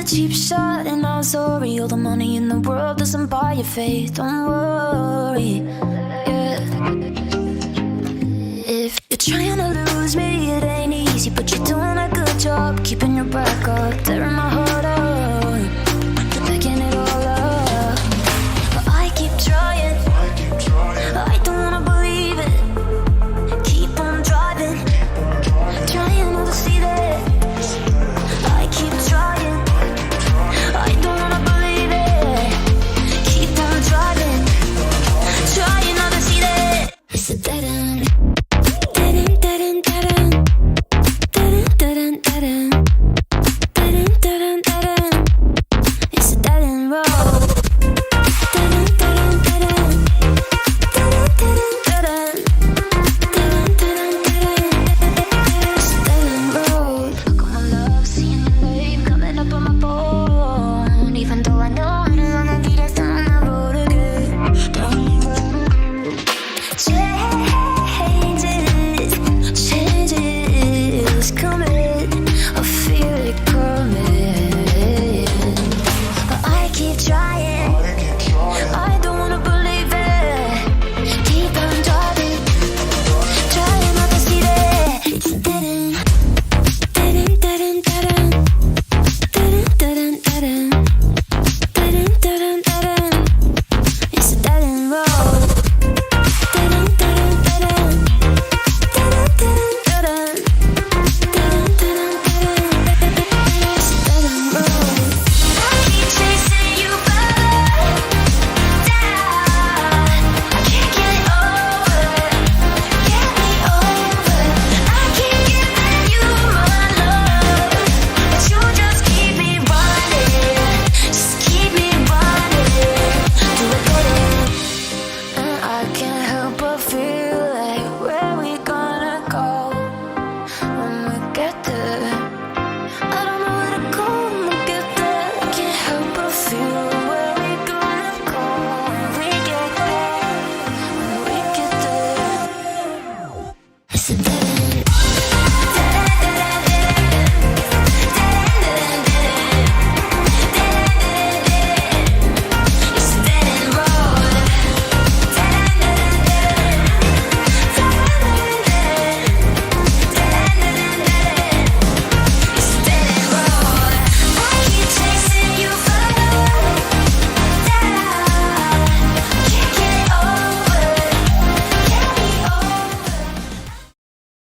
cheap shot and I'm sorry. All the money in the world doesn't buy your faith. Don't worry, yeah. If you're trying to lose me, it ain't easy, but you're doing a good job keeping your back up, tearing my